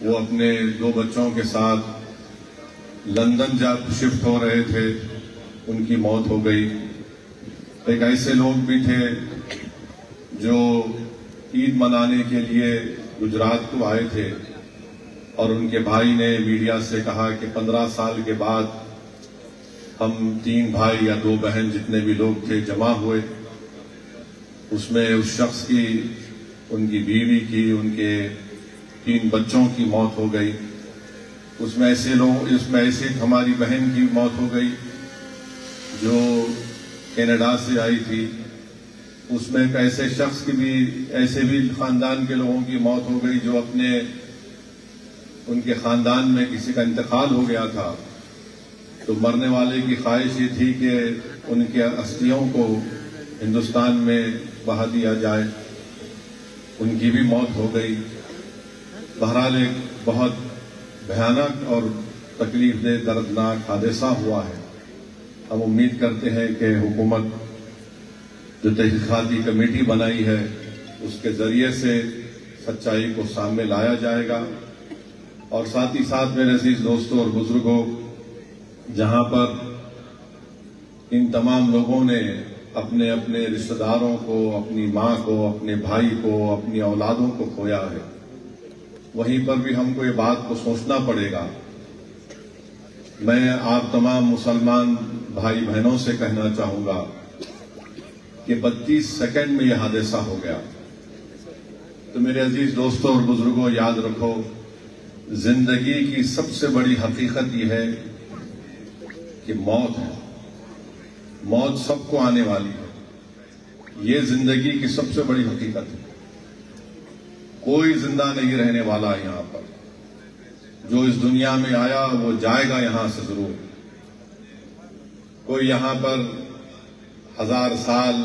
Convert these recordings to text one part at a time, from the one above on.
वो अपने 2 बच्चों के साथ लंदन जब शिफ्ट हो रहे थे, उनकी मौत हो गई। एक ऐसे लोग भी थे जो ईद मनाने के लिए गुजरात को आए थे और उनके भाई ने मीडिया से कहा कि 15 साल के बाद हम 3 भाई या 2 बहन जितने भी लोग थे जमा हुए। उसमें उस शख्स की, उनकी बीवी की, उनके 3 बच्चों की मौत हो गई। उसमें ऐसे हमारी बहन की मौत हो गई जो कनाडा से आई थी। उसमें एक ऐसे शख्स की भी, ऐसे भी खानदान के लोगों की मौत हो गई जो उनके खानदान में किसी का इंतकाल हो गया था, तो मरने वाले की ख्वाहिश ये थी कि उनके अस्थियों को हिंदुस्तान में बहा दिया जाए। उनकी भी मौत हो गई। बहरहाल एक बहुत भयानक और तकलीफदेह दर्दनाक हादसा हुआ है। हम उम्मीद करते हैं कि हुकूमत जो तहकीकाती कमेटी बनाई है उसके जरिए से सच्चाई को सामने लाया जाएगा। और साथ ही साथ मेरे अजीज दोस्तों और बुजुर्गों, जहां पर इन तमाम लोगों ने अपने अपने रिश्तेदारों को, अपनी मां को, अपने भाई को, अपनी औलादों को खोया है, वहीं पर भी हमको ये बात को सोचना पड़ेगा। मैं आप तमाम मुसलमान भाई बहनों से कहना चाहूंगा कि 32 सेकंड में यह हादसा हो गया। तो मेरे अजीज दोस्तों और बुजुर्गों, याद रखो, जिंदगी की सबसे बड़ी हकीकत यह है कि मौत है। मौत सबको आने वाली है। ये जिंदगी की सबसे बड़ी हकीकत है। कोई जिंदा नहीं रहने वाला है यहां पर। जो इस दुनिया में आया वो जाएगा यहां से जरूर। कोई यहां पर 1000 साल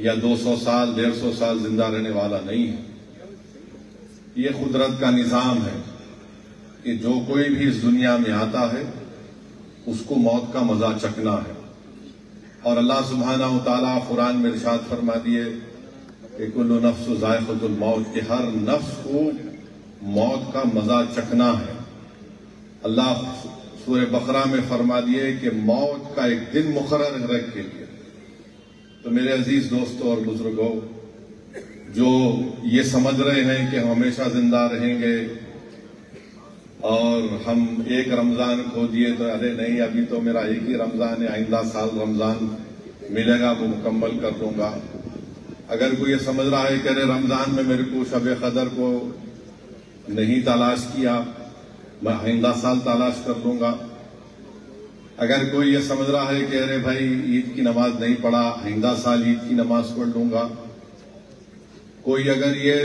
या 200 साल, 150 साल जिंदा रहने वाला नहीं है। ये कुदरत का निजाम है कि जो कोई भी इस दुनिया में आता है उसको मौत का मजा चखना है। और अल्लाह सुब्हानहू व तआला कुरान में इरशाद फरमा दिए कि कुल्लु नफ्सु ज़ाइक़तुल मौत, कि हर नफ्स को मौत का मजा चखना है। अल्लाह सूरह बकरा में फरमा दिए कि मौत का एक दिन मुकर्रर है के लिए। तो मेरे अजीज दोस्तों और बुजुर्गों, जो ये समझ रहे हैं कि हम हमेशा जिंदा रहेंगे और हम एक रमजान खो दिए तो अरे नहीं, अभी तो मेरा एक ही रमजान है, आइंदा साल रमजान मिलेगा वो मुकम्मल कर दूंगा। अगर कोई ये समझ रहा है कि अरे रमजान में मेरे को शब कदर को नहीं तलाश किया, मैं आइंदा साल तलाश कर लूंगा। अगर कोई ये समझ रहा है कि अरे भाई ईद की नमाज नहीं पढ़ा, आइंदा साल ईद की नमाज पढ़ लूंगा। कोई अगर ये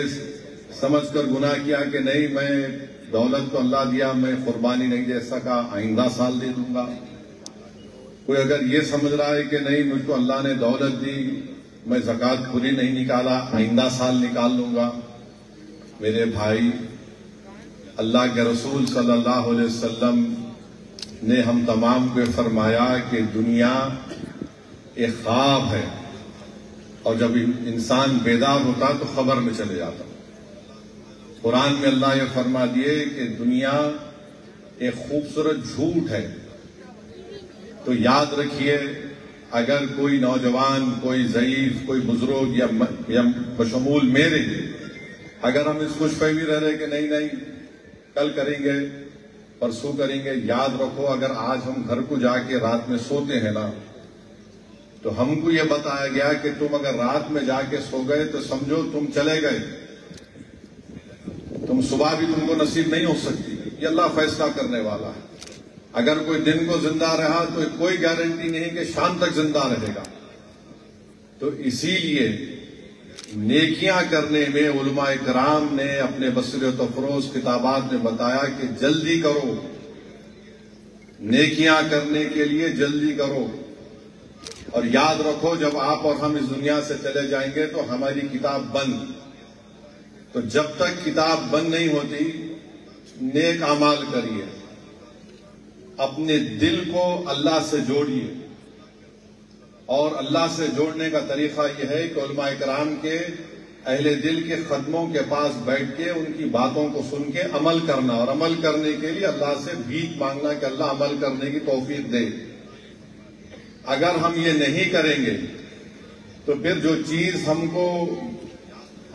समझकर गुनाह किया कि नहीं, मैं दौलत तो अल्लाह दिया, मैं कुर्बानी नहीं दे सका, आइंदा साल दे दूंगा। कोई अगर ये समझ रहा है कि नहीं, मुझको अल्लाह ने दौलत दी, मैं ज़कात पूरी नहीं निकाला, आइंदा साल निकाल लूंगा। मेरे भाई, अल्लाह के रसूल सल्लल्लाहु अलैहि वसल्लम ने हम तमाम को फरमाया कि दुनिया एक ख्वाब है और जब इंसान बेदार होता तो खबर में चले जाता। कुरान में अल्लाह ये फरमा दिए कि दुनिया एक खूबसूरत झूठ है। तो याद रखिए, अगर कोई नौजवान, कोई ज़ईफ, कोई बुजुर्ग या बशमूल मेरे, अगर हम इस खुशफहमी रह रहे कि नहीं नहीं कल करेंगे, परसों करेंगे, याद रखो, अगर आज हम घर को जाके रात में सोते हैं ना, तो हमको ये बताया गया कि तुम अगर रात में जाके सो गए तो समझो तुम चले गए, तुम सुबह भी तुमको नसीब नहीं हो सकती। ये अल्लाह फैसला करने वाला है। अगर कोई दिन को जिंदा रहा तो कोई गारंटी नहीं कि शाम तक जिंदा रहेगा। तो इसीलिए नेकियां करने में उलमाए कराम ने अपने बसीरत अफरोज किताबात में बताया कि जल्दी करो, नेकियां करने के लिए जल्दी करो। और याद रखो, जब आप और हम इस दुनिया से चले जाएंगे तो हमारी किताब बंद। तो जब तक किताब बंद नहीं होती, नेक अमाल करिए, अपने दिल को अल्लाह से जोड़िए। और अल्लाह से जोड़ने का तरीका यह है कि उलमाए कराम के अहले दिल के खदमों के पास बैठ के उनकी बातों को सुन के अमल करना, और अमल करने के लिए अल्लाह से भीख मांगना कि अल्लाह अमल करने की तौफीक दे। अगर हम ये नहीं करेंगे तो फिर जो चीज हमको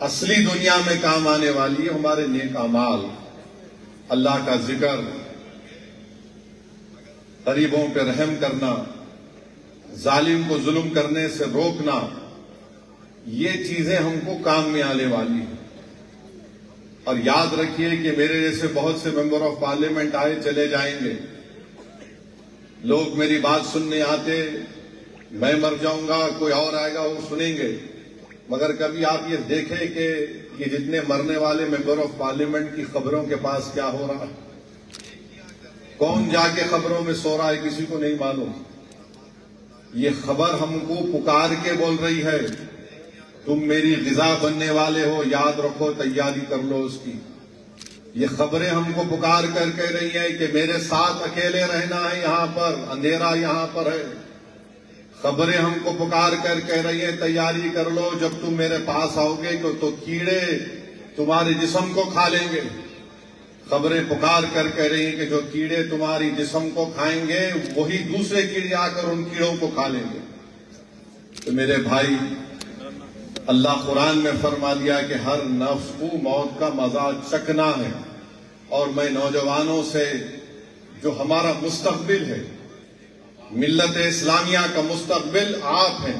असली दुनिया में काम आने वाली है, हमारे नेक अमाल, अल्लाह का जिक्र, गरीबों पे रहम करना, जालिम को जुल्म करने से रोकना, ये चीजें हमको काम में आने वाली हैं। और याद रखिए कि मेरे जैसे बहुत से मेंबर ऑफ पार्लियामेंट आए चले जाएंगे, लोग मेरी बात सुनने आते, मैं मर जाऊंगा, कोई और आएगा वो सुनेंगे, मगर कभी आप ये देखें कि ये जितने मरने वाले मेंबर ऑफ पार्लियामेंट की खबरों के पास क्या हो रहा है, कौन जाके खबरों में सो रहा है, किसी को नहीं मालूम। ये खबर हमको पुकार के बोल रही है, तुम मेरी गिजा बनने वाले हो, याद रखो, तैयारी कर लो उसकी। ये खबरें हमको पुकार कर कह रही है कि मेरे साथ अकेले रहना है, यहां पर अंधेरा यहां पर है। खबरें हमको पुकार कर कह रही है तैयारी कर लो, जब तुम मेरे पास आओगे तो कीड़े तुम्हारे जिस्म को खा लेंगे। खबरें पुकार कर कह रही हैं कि जो कीड़े तुम्हारी जिस्म को खाएंगे वही दूसरे कीड़े आकर उन कीड़ों को खा लेंगे। तो मेरे भाई, अल्लाह कुरान में फरमा दिया कि हर नफ्स को मौत का मजा चखना है। और मैं नौजवानों से, जो हमारा मुस्तकबिल है, मिल्लत इस्लामिया का मुस्तकबिल आप हैं,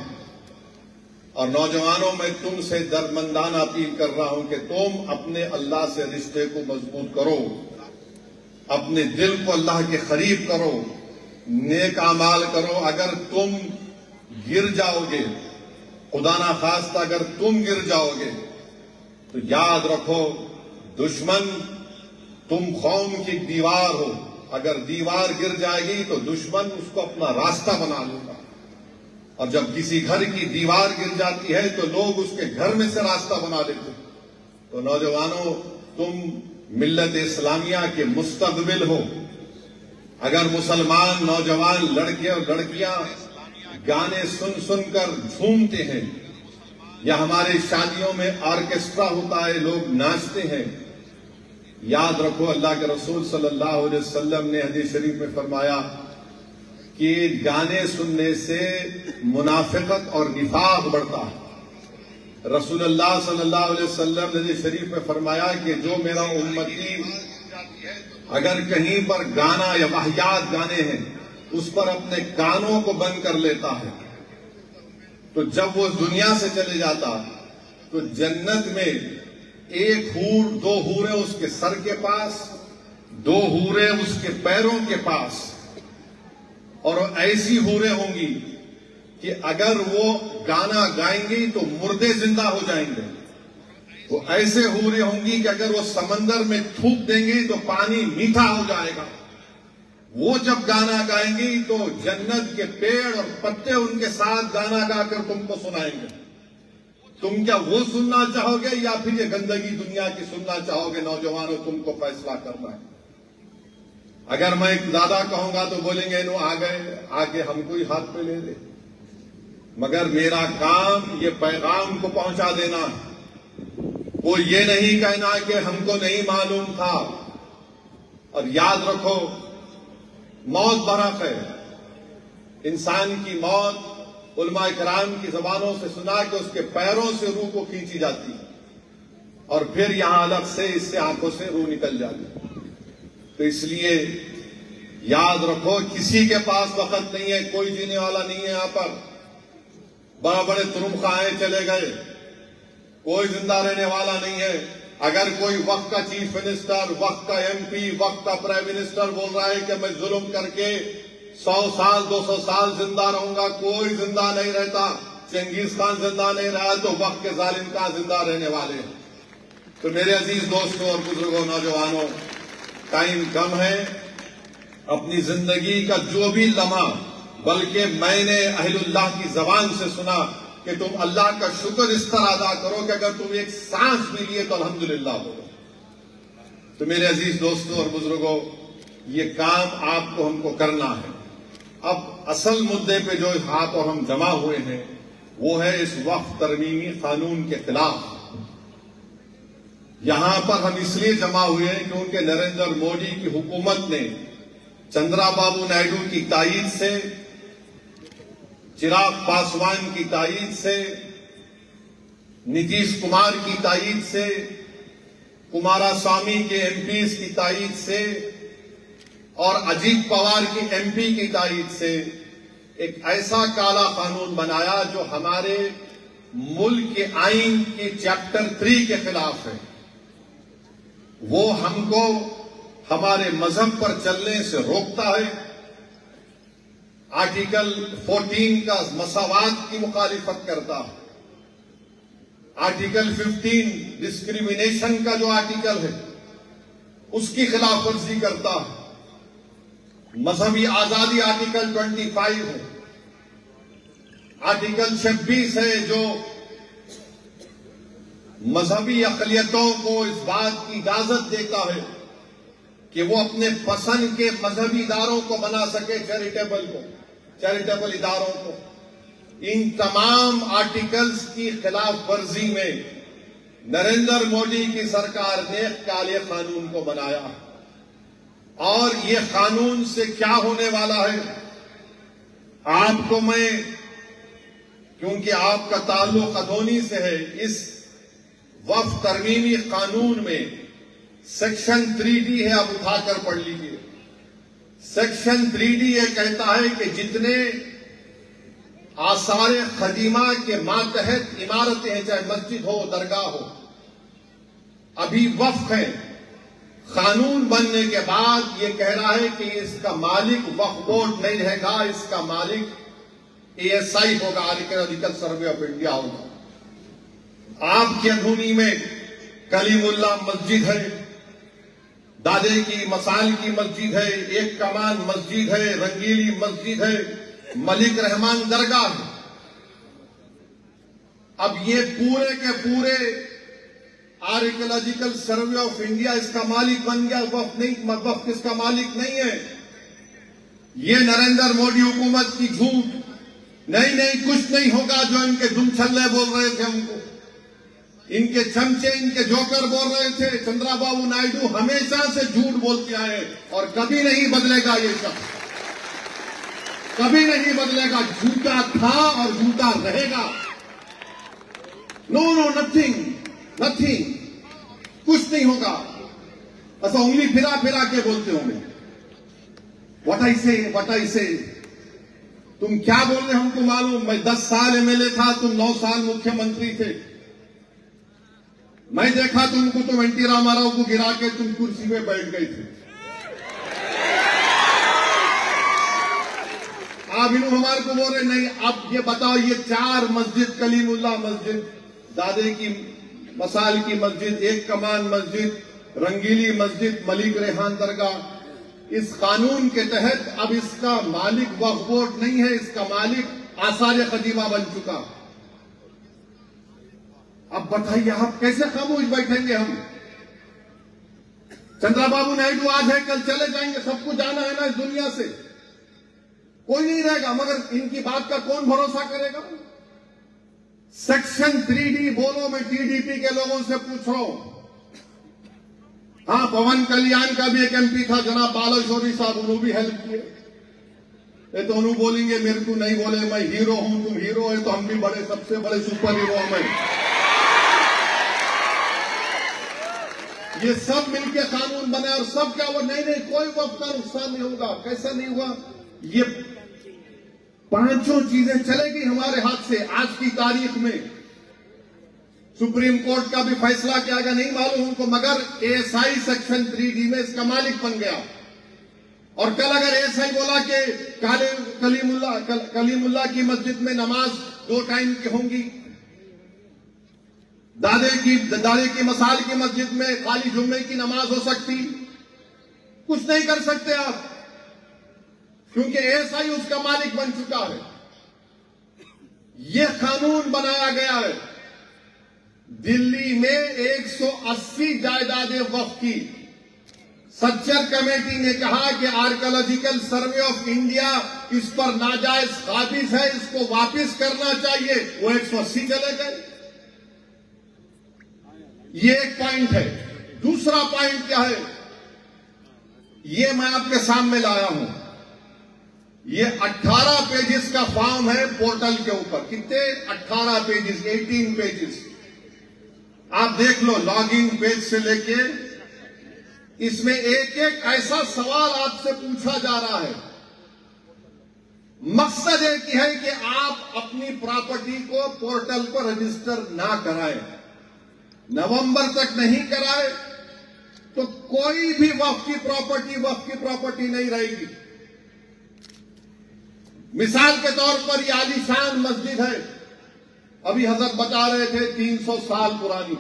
और नौजवानों में तुमसे दर्दमंदाना अपील कर रहा हूं कि तुम अपने अल्लाह से रिश्ते को मजबूत करो, अपने दिल को अल्लाह के करीब करो, नेक अमाल करो। अगर तुम गिर जाओगे, खुदा ना खास्ता अगर तुम गिर जाओगे, तो याद रखो दुश्मन, तुम कौम की दीवार हो, अगर दीवार गिर जाएगी तो दुश्मन उसको अपना रास्ता बना लेगा। और जब किसी घर की दीवार गिर जाती है तो लोग उसके घर में से रास्ता बना लेते। तो नौजवानों, तुम मिल्लत इस्लामिया के मुस्तकबिल हो। अगर मुसलमान नौजवान लड़के और लड़कियां गाने सुन सुनकर झूमते हैं, या हमारे शादियों में ऑर्केस्ट्रा होता है, लोग नाचते हैं, याद रखो अल्लाह के रसूल सल्लल्लाहु अलैहि वसल्लम ने हदीस शरीफ में फरमाया कि गाने सुनने से मुनाफिकत और निफाक बढ़ता है। रसूलुल्लाह सल्लल्लाहु अलैहि वसल्लम ने हदीस शरीफ में फरमाया कि जो मेरा उम्मती अगर कहीं पर गाना या वाहियात गाने हैं, उस पर अपने कानों को बंद कर लेता है, तो जब वो दुनिया से चले जाता तो जन्नत में एक हूर, दो हूरें उसके सर के पास, दो हूरें उसके पैरों के पास, और ऐसी हूरें होंगी कि अगर वो गाना गाएंगी तो मुर्दे जिंदा हो जाएंगे। वो ऐसे हूरें होंगी कि अगर वो समंदर में थूक देंगे तो पानी मीठा हो जाएगा। वो जब गाना गाएंगी तो जन्नत के पेड़ और पत्ते उनके साथ गाना गाकर तुमको सुनाएंगे। तुम क्या वो सुनना चाहोगे या फिर ये गंदगी दुनिया की सुनना चाहोगे? नौजवानों, तुमको फैसला करना है। अगर मैं ज्यादा कहूंगा तो बोलेंगे नो आ गए, आके हमको ही हाथ पे ले ले, मगर मेरा काम ये पैगाम को पहुंचा देना है। वो ये नहीं कहना कि हमको नहीं मालूम था। और याद रखो, मौत बरक है। इंसान की मौत उलमा कराम की जबानों से सुना कि उसके पैरों से रूह को खींची जाती और फिर यहां अलग से इससे आंखों से रूह निकल जाती। तो इसलिए याद रखो, किसी के पास वक्त नहीं है, कोई जीने वाला नहीं है। यहां पर बड़े बड़े तुरुमखाए चले गए, कोई जिंदा रहने वाला नहीं है। अगर कोई वक्त का चीफ मिनिस्टर, वक्त का एमपी, वक्त का प्राइम मिनिस्टर बोल रहा है कि मैं जुल्म करके 100 साल 200 साल जिंदा रहूंगा, कोई जिंदा नहीं रहता। चंगेज खान जिंदा नहीं रहा तो वक्त के जालिम कहां जिंदा रहने वाले हैं। तो मेरे अजीज दोस्तों और बुजुर्गों, नौजवानों, टाइम कम है। अपनी जिंदगी का जो भी लम्हा, बल्कि मैंने अहलुल्लाह की जबान से सुना कि तुम अल्लाह का शुक्र इस तरह अदा करो कि अगर तुम एक सांस भी लिए तो अल्हम्दुलिल्लाह बोलो। तो मेरे अजीज दोस्तों और बुजुर्गों, ये काम आपको हमको करना है। अब असल मुद्दे पे जो हाथ और हम जमा हुए हैं वो है इस वक्फ तरमीमी कानून के खिलाफ। यहां पर हम इसलिए जमा हुए हैं क्योंकि नरेंद्र मोदी की हुकूमत ने चंद्राबाबू नायडू की तायीद से, चिराग पासवान की तायीद से, नीतीश कुमार की तायीद से, कुमारास्वामी के एमपीज की तायीद से और अजीत पवार की एमपी की तायीद से एक ऐसा काला कानून बनाया जो हमारे मुल्क के आईन के चैप्टर 3 के खिलाफ है। वो हमको हमारे मजहब पर चलने से रोकता है। आर्टिकल 14 का मसावात की मुखालिफत करता है। आर्टिकल 15 डिस्क्रिमिनेशन का जो आर्टिकल है उसकी खिलाफ वर्जी करता है। मजहबी आजादी आर्टिकल 25 है। आर्टिकल 26 है जो मजहबी अक़लियतों को इस बात की इजाजत देता है कि वो अपने पसंद के मजहबी इदारों को बना सके, चैरिटेबल इदारों को। इन तमाम आर्टिकल्स की खिलाफ वर्जी में नरेंद्र मोदी की सरकार ने काले कानून को बनाया और ये कानून से क्या होने वाला है आपको मैं, क्योंकि आपका ताल्लुक अदोनी से है, इस वक्फ तरमीमी कानून में सेक्शन 3D है, आप उठाकर पढ़ लीजिए। सेक्शन 3D ये कहता है कि जितने आसारे खदीमा के मातहत इमारतें हैं, चाहे मस्जिद हो, दरगाह हो, अभी वक्फ है, कानून बनने के बाद ये कह रहा है कि इसका मालिक वक्फ बोर्ड नहीं रहेगा, इसका मालिक ASI होगा, आर्कियोलॉजिकल सर्वे ऑफ इंडिया होगा। आपकी अधूनी में कलीमुल्ला मस्जिद है, दादे की मसाल की मस्जिद है, एक कमान मस्जिद है, रंगीली मस्जिद है, मलिक रहमान दरगाह है। अब ये पूरे के पूरे आर्कियोलॉजिकल सर्वे ऑफ इंडिया इसका मालिक बन गया, वक्फ इसका मालिक नहीं है। ये नरेंद्र मोदी हुकूमत की झूठ, नहीं कुछ नहीं होगा जो इनके दुमछल्ले बोल रहे थे हमको, इनके चमचे, इनके जोकर बोल रहे थे। चंद्राबाबू नायडू हमेशा से झूठ बोलते आए और कभी नहीं बदलेगा ये शब्द, कभी नहीं बदलेगा। झूठा था और झूठा रहेगा। नो नथिंग, कुछ नहीं होगा। ऐसा उंगली फिरा के बोलते होंगे, व्हाट आई से। तुम क्या बोल रहे हमको मालूम। मैं 10 साल MLA था, तुम 9 साल मुख्यमंत्री थे। मैं देखा तुमको, तुम NT रामाराव को गिरा के तुम कुर्सी में बैठ गए थे। आप इन्हों हमारे को बोल रहे नहीं। अब ये बताओ, ये 4 मस्जिद, कलीमुल्ला मस्जिद, दादे की मसाल की मस्जिद, एक कमान मस्जिद, रंगीली मस्जिद, मलिक रेहान दरगाह, इस कानून के तहत अब इसका मालिक वक्फ बोर्ड नहीं है, इसका मालिक आसार कदीमा बन चुका। अब बताइए आप कैसे खामोश बैठेंगे हम। चंद्राबाबू नायडू आज है, कल चले जाएंगे, सबको जाना है ना इस दुनिया से, कोई नहीं रहेगा। मगर इनकी बात का कौन भरोसा करेगा। सेक्शन 3D बोलो, मैं TDP के लोगों से पूछ रहा हूं। हाँ, पवन कल्याण का भी एक MP था, जनाब बालाशोरी साहब, उन्होंने भी हेल्प किए। ये तो उन्होंने बोलेंगे, मेरे को नहीं बोले, मैं हीरो हूं, तुम हीरो है तो हम भी बड़े, सबसे बड़े सुपर हीरो हमें। ये सब मिलके कानून बने और सब क्या वो नहीं कोई वक्त का नुकसान नहीं होगा। कैसा नहीं हुआ। ये 5 चीजें चलेगी हमारे हाथ से आज की तारीख में। सुप्रीम कोर्ट का भी फैसला क्या आएगा नहीं मालूम हमको, मगर ASI सेक्शन 3D में इसका मालिक बन गया। और कल अगर ASI बोला कि कलीमुल्ला की मस्जिद में नमाज 2 टाइम की होंगी, दादे की मसाल की मस्जिद में खाली जुम्मे की नमाज हो सकती, कुछ नहीं कर सकते आप, क्योंकि ASI उसका मालिक बन चुका है। यह कानून बनाया गया है। दिल्ली में 180 जायदादें वक्फ की। सच्चर कमेटी ने कहा कि आर्कियोलॉजिकल सर्वे ऑफ इंडिया इस पर नाजायज काबिज है, इसको वापस करना चाहिए। वो 180 चले गए। ये एक पॉइंट है। दूसरा पॉइंट क्या है, ये मैं आपके सामने लाया हूं। ये 18 पेजेस का फॉर्म है पोर्टल के ऊपर। कितने? 18 पेजेस, 18 पेजेस। आप देख लो, लॉगिन पेज से लेके इसमें एक एक ऐसा सवाल आपसे पूछा जा रहा है। मकसद एक ही है कि आप अपनी प्रॉपर्टी को पोर्टल पर रजिस्टर ना कराएं। नवंबर तक नहीं कराए तो कोई भी वक्फ की प्रॉपर्टी नहीं रहेगी। मिसाल के तौर पर ये आलीशान मस्जिद है, अभी हजरत बता रहे थे 300 साल पुरानी,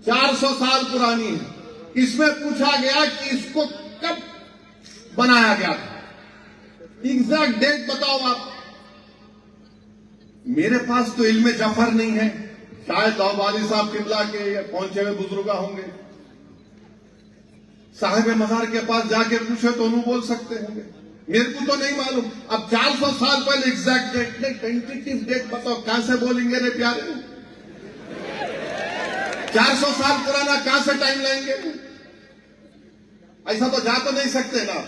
400 साल पुरानी है। इसमें पूछा गया कि इसको कब बनाया गया था, एग्जैक्ट डेट बताओ आप। मेरे पास तो इल्मे जफर नहीं है, शायद वाली साहब किबला के पहुंचे हुए बुजुर्ग होंगे, साहिब मजार के पास जाके पूछे तो उन्होंने बोल सकते होंगे, मेरे को तो नहीं मालूम। अब 400 साल पहले एग्जैक्ट डेट नहीं, टेंटेटिव डेट बताओ, कहां से बोलेंगे रे प्यारे? 400 साल पुराना कहां से टाइम लाएंगे? ऐसा तो जा तो नहीं सकते ना।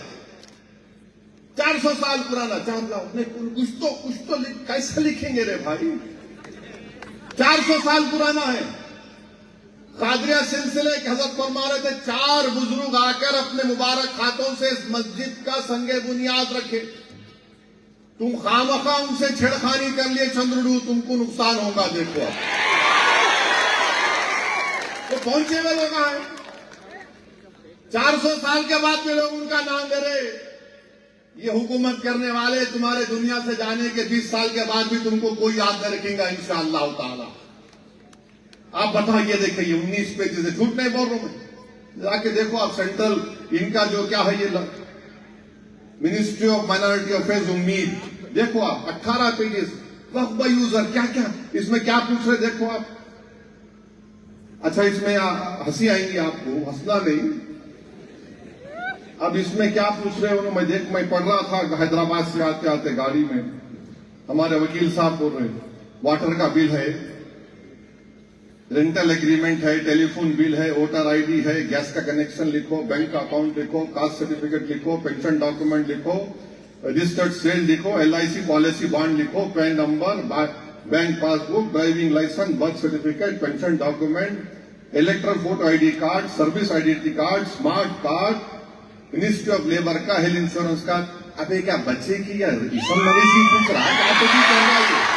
400 साल पुराना, कुछ तो कैसे लिखेंगे रे भाई? 400 साल पुराना है। कादरिया सिलसिले के हजरत फरमा रहे थे, 4 बुजुर्ग आकर अपने मुबारक हाथों से इस मस्जिद का संगे बुनियाद रखे। तुम खामखा उनसे छेड़खानी कर लिए चंद्रडू, तुमको नुकसान होगा। देखो अब तो पहुंचे हुए लोग हैं। 400 साल के बाद में लोग उनका नाम ले रहे। ये हुकूमत करने वाले तुम्हारे दुनिया से जाने के 20 साल के बाद भी तुमको कोई याद न रखेगा इंशाअल्लाह ताला। आप बताइए, देखिए ये 19 पेजेस है, झूठ नहीं बोल रहा हूं मैं। जाके देखो आप, सेंट्रल इनका जो क्या है, ये मिनिस्ट्री ऑफ माइनॉरिटी अफेयर्स उम्मीद, देखो आप 18 पेजेस। वक्फ बाय यूजर क्या क्या इसमें क्या पूछ रहे, देखो आप। अच्छा, इसमें हंसी आएंगी आपको, हंसना नहीं। अब इसमें क्या पूछ रहे हो, मैं पढ़ रहा था हैदराबाद से आते आते गाड़ी में, हमारे वकील साहब बोल रहे, वाटर का बिल है, रेंटल एग्रीमेंट है, टेलीफोन बिल है, वोटर आईडी है, गैस का कनेक्शन लिखो, बैंक का अकाउंट लिखो, कास्ट सर्टिफिकेट लिखो, पेंशन डॉक्यूमेंट लिखो, रजिस्टर्ड सेल लिखो, LIC पॉलिसी बॉन्ड लिखो, PAN number, bank passbook, driving licence, birth certificate, pension document, electoral photo ID card, service identity card, smart card, ministry of labour का, health insurance का। अबे क्या बच्चे की या ईसन मवेशी पूछ रहा है? क्या तो भी कर रहा है?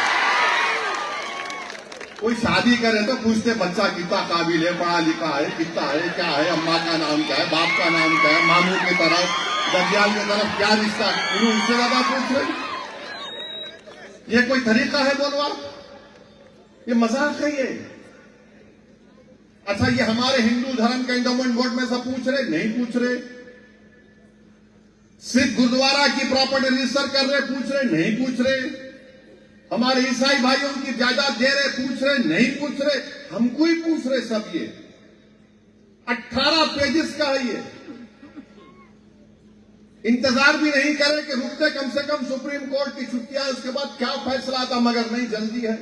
कोई शादी करे तो पूछते बच्चा कितना काबिल है, पढ़ा लिखा है, कितना है, क्या है, अम्मा का नाम क्या है, बाप का नाम क्या है, मामू की तरफ, दरियाल की तरफ क्या रिश्ता, उनसे ज्यादा पूछ रहे। ये कोई तरीका है बोलवा? ये मजाक है ये। अच्छा, ये हमारे हिंदू धर्म के एंडोमेंट बोर्ड में सब पूछ रहे? नहीं पूछ रहे। सिख गुरुद्वारा की प्रॉपर्टी रजिस्टर कर रहे? पूछ रहे? नहीं पूछ रहे। हमारे ईसाई भाइयों की जायदाद दे रहे? पूछ रहे? नहीं पूछ रहे। हमको ही पूछ रहे सब। ये 18 पेजेस का है ये। इंतजार भी नहीं करे कि रुकते कम से कम सुप्रीम कोर्ट की छुट्टियां, उसके बाद क्या फैसला आता, मगर नहीं, जल्दी है।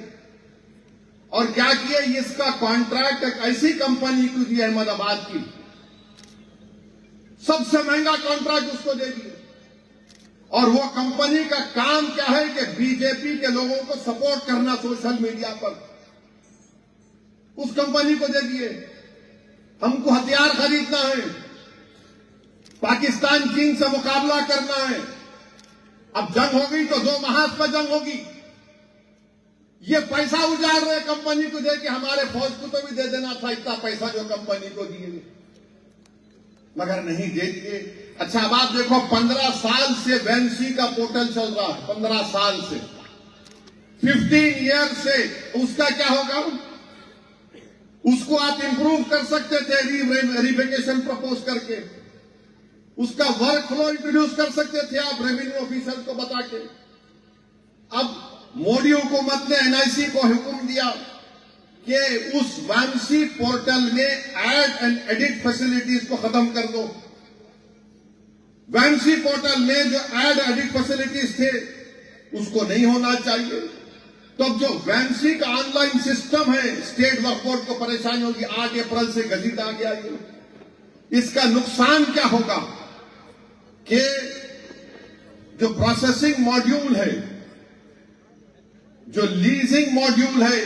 और क्या किया, इसका कॉन्ट्रैक्ट एक ऐसी कंपनी को दिया अहमदाबाद की, सबसे महंगा कॉन्ट्रैक्ट उसको दे दिया। और वो कंपनी का काम क्या है कि बीजेपी के लोगों को सपोर्ट करना सोशल मीडिया पर, उस कंपनी को दे दिए। हमको हथियार खरीदना है, पाकिस्तान चीन से मुकाबला करना है। अब जंग हो गई तो 2 महाज पर जंग होगी। ये पैसा उजाड़ रहे कंपनी को दे के, हमारे फौज को तो भी दे देना था इतना पैसा जो कंपनी को दिए, मगर नहीं दे दिए। अच्छा, अब आप देखो, 15 साल से वैंसी का पोर्टल चल रहा है, 15 साल से, 15 ईयर से। उसका क्या होगा? उसको आप इंप्रूव कर सकते थे रिवेकेशन प्रपोज करके, उसका वर्क फ्लो इंट्रोड्यूस कर सकते थे आप रेवेन्यू ऑफिसर को बता के। अब मोदी हुकूमत ने NIC को हुक्म दिया कि उस वैंसी पोर्टल में ऐड एंड एडिट फैसिलिटीज को खत्म कर दो। वैंसी पोर्टल में जो ऐड एडिट फैसिलिटीज थे उसको नहीं होना चाहिए। तो अब जो वैंसी का ऑनलाइन सिस्टम है, स्टेट वक्फ बोर्ड को परेशानी होगी, 8 अप्रैल से घटित आ गया ये। इसका नुकसान क्या होगा कि जो प्रोसेसिंग मॉड्यूल है, जो लीजिंग मॉड्यूल है,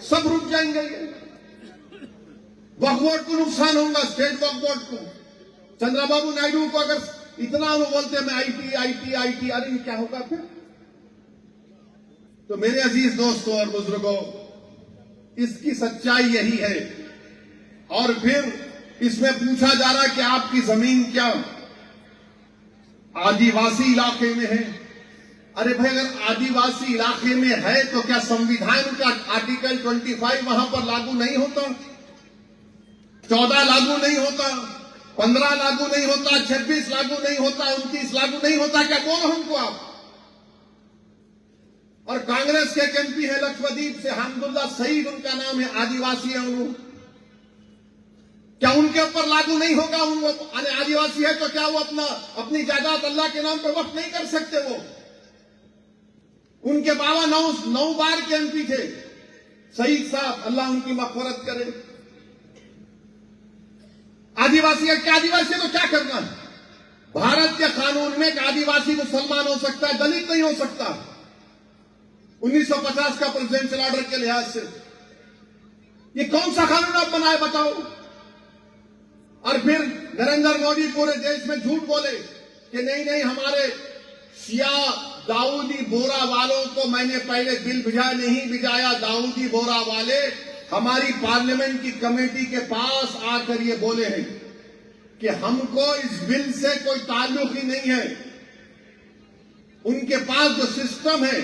सब रुक जाएंगे। वक्फ बोर्ड को नुकसान होगा, स्टेट वक्फ बोर्ड को। चंद्रबाबू नायडू को अगर इतना वो बोलते मैं आईटी आईटी आईटी, अरे क्या होगा फिर? तो मेरे अजीज दोस्तों और बुजुर्गों, इसकी सच्चाई यही है। और फिर इसमें पूछा जा रहा है कि आपकी जमीन क्या आदिवासी इलाके में है? अरे भाई, अगर आदिवासी इलाके में है तो क्या संविधान का आर्टिकल 25 वहां पर लागू नहीं होता? 14 लागू नहीं होता? 15 लागू नहीं होता? 26 लागू नहीं होता? 29 लागू नहीं होता? क्या बोलो हमको आप? और कांग्रेस के एक एमपी है लक्षद्वीप से, हमदुल्ला सईद उनका नाम है, आदिवासी है वो। क्या उनके ऊपर लागू नहीं होगा? आदिवासी है तो क्या वो अपनी जायदाद अल्लाह के नाम पर वक्फ नहीं कर सकते? वो उनके बाबा 9 बार के एमपी थे, सईद साहब, अल्लाह उनकी मग़फ़िरत करे। आदिवासी है, क्या आदिवासी है तो क्या करना है? भारत के कानून में एक आदिवासी मुसलमान हो सकता है, दलित नहीं हो सकता। 1950 का प्रेसिडेंशियल ऑर्डर के लिहाज से ये कौन सा कानून आप बनाए बताओ? और फिर नरेंद्र मोदी पूरे देश में झूठ बोले कि नहीं हमारे शिया दाऊदी बोरा वालों को मैंने पहले बिल भिजाया, नहीं भिजाया। दाऊदी बोरा वाले हमारी पार्लियामेंट की कमेटी के पास आकर ये बोले हैं कि हमको इस बिल से कोई ताल्लुक ही नहीं है। उनके पास जो सिस्टम है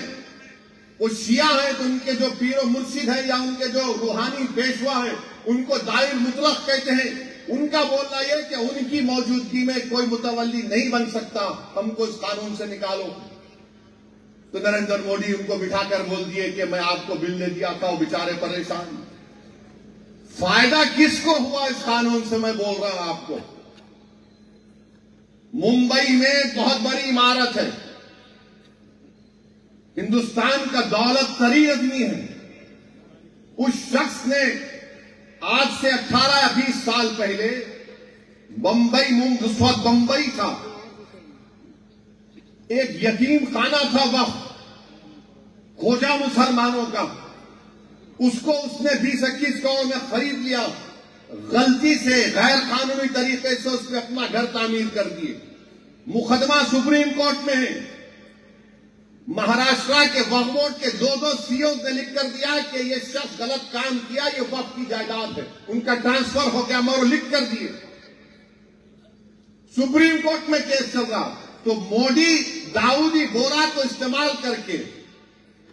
वो शिया है, तो उनके जो पीर मुर्शिद है या उनके जो रूहानी पेशवा है उनको दायर मुतलक कहते हैं। उनका बोलना यह कि उनकी मौजूदगी में कोई मुतवल्ली नहीं बन सकता, हमको इस कानून से निकालो। तो नरेंद्र मोदी उनको बिठाकर बोल दिए कि मैं आपको बिल दे दिया था, वो बेचारे परेशान। फायदा किसको हुआ इस कानून से? मैं बोल रहा हूं आपको। मुंबई में बहुत बड़ी इमारत है, हिंदुस्तान का दौलत तरीन आदमी है। उस शख्स ने आज से 18 या 20 साल पहले उस वक्त बंबई था, एक यतीम खाना था वक्त खोजा मुसलमानों का, उसको उसने 20-21 करोड़ में खरीद लिया। गलती से गैर कानूनी तरीके से उसने अपना घर तामीर कर दिए। मुकदमा सुप्रीम कोर्ट में है। महाराष्ट्र के वक्फ बोर्ड के 2 सीओ ने लिख कर दिया कि ये शख्स गलत काम किया, ये वक्फ की जायदाद है, उनका ट्रांसफर हो गया, मगर लिख कर दिए। सुप्रीम कोर्ट में केस चल रहा। तो मोदी दाऊदी बोरा को इस्तेमाल करके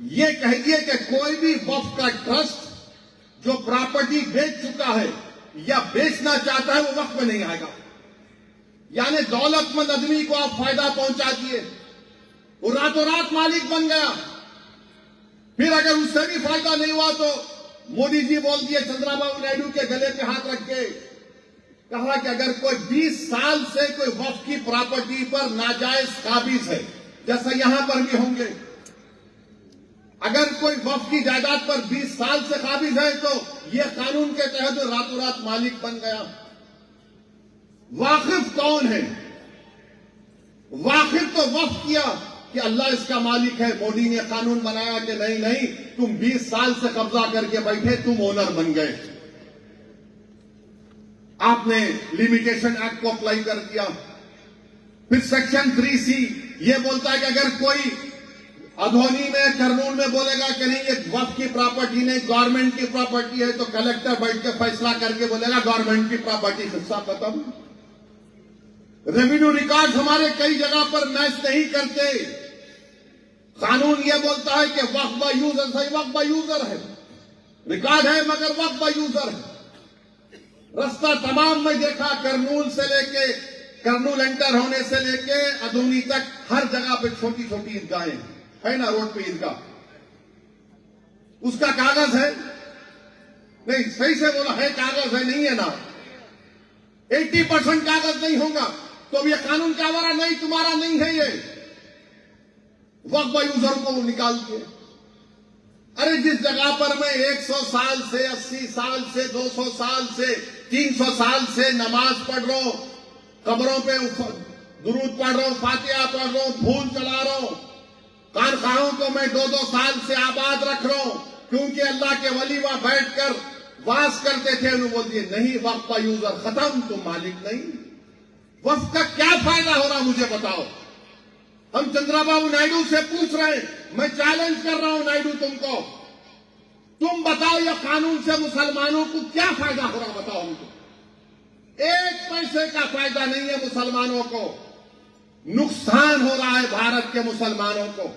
ये कहिए कि कोई भी वक्फ का ट्रस्ट जो प्रॉपर्टी बेच चुका है या बेचना चाहता है वो वक्फ में नहीं आएगा। यानी दौलतमंद आदमी को आप फायदा पहुंचा दिए, वो रातों रात मालिक बन गया। फिर अगर उससे भी फायदा नहीं हुआ तो मोदी जी बोल दिए, चंद्रबाबू नायडू के गले पे हाथ रख के कहा कि अगर कोई 20 साल से कोई वक्फ की प्रॉपर्टी पर नाजायज काबिज है, जैसा यहां पर भी होंगे, अगर कोई वक्फ की जायदाद पर 20 साल से काबिज है तो यह कानून के तहत जो रातों रात मालिक बन गया। वाकिफ कौन है? वाकिफ तो वक्फ किया कि अल्लाह इसका मालिक है। मोदी ने कानून बनाया कि नहीं तुम 20 साल से कब्जा करके बैठे, तुम ओनर बन गए। आपने लिमिटेशन एक्ट को अप्लाई कर दिया। फिर सेक्शन 3C ये बोलता है कि अगर कोई अधोनी में करनूल में बोलेगा कि नहीं ये वक्फ की प्रॉपर्टी नहीं गवर्नमेंट की प्रॉपर्टी है, तो कलेक्टर बैठ के फैसला करके बोलेगा गवर्नमेंट की प्रॉपर्टी, हिस्सा खत्म। रेवेन्यू रिकॉर्ड हमारे कई जगह पर मैच नहीं करते। कानून यह बोलता है कि वक्फ बाय यूजर, सही वक्फ बाय यूजर है, रिकॉर्ड है मगर वक्फ बाय यूजर है। रास्ता तमाम में देखा, करनूल से लेके करनूल एंटर होने से लेके अधूनी तक हर जगह पे छोटी छोटी ईदगाहें है ना, रोड पे ईदगाह, उसका कागज है नहीं, सही से बोला है कागज है, नहीं है ना। 80% कागज नहीं होगा तो ये कानून क्या हमारा नहीं, तुम्हारा नहीं है। ये वक्फ बाय यूजर को निकाल के अरे जिस जगह पर मैं 100 साल से, 80 साल से, 200 साल से, 300 साल से नमाज पढ़ रहा हूं, कब्रों पे दुरूद पढ़ रहा हूं, फातिहा पढ़ रहा हूं, फूल चला रहा हूं, कारखानों को मैं 2-2 साल से आबाद रख रहा हूं, क्योंकि अल्लाह के वली वहां बैठकर वास करते थे। उन्होंने बोल दिए नहीं, वक्फ का यूजर खत्म, तुम मालिक नहीं। वक्फ का क्या फायदा हो रहा मुझे बताओ। हम चंद्रबाबू नायडू से पूछ रहे हैं, मैं चैलेंज कर रहा हूं नायडू तुमको, तुम बताओ यह कानून से मुसलमानों को क्या फायदा हो रहा, बताओ हमको। एक पैसे का फायदा नहीं है मुसलमानों को, नुकसान हो रहा है भारत के मुसलमानों को।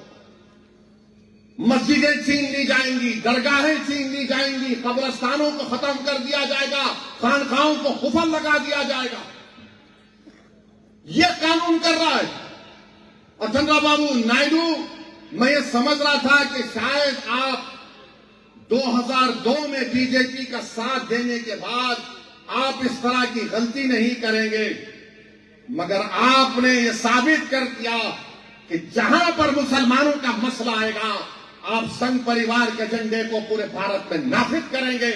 मस्जिदें छीन ली जाएंगी, दरगाहें छीन ली जाएंगी, कब्रस्तानों को खत्म कर दिया जाएगा, खानखाओं को कुफल लगा दिया जाएगा। यह कानून कर रहा है। और चंद्रबाबू नायडू, मैं ये समझ रहा था कि शायद आप 2002 में बीजेपी का साथ देने के बाद आप इस तरह की गलती नहीं करेंगे, मगर आपने ये साबित कर दिया कि जहां पर मुसलमानों का मसला आएगा, आप संघ परिवार के झंडे को पूरे भारत में नाफिज करेंगे।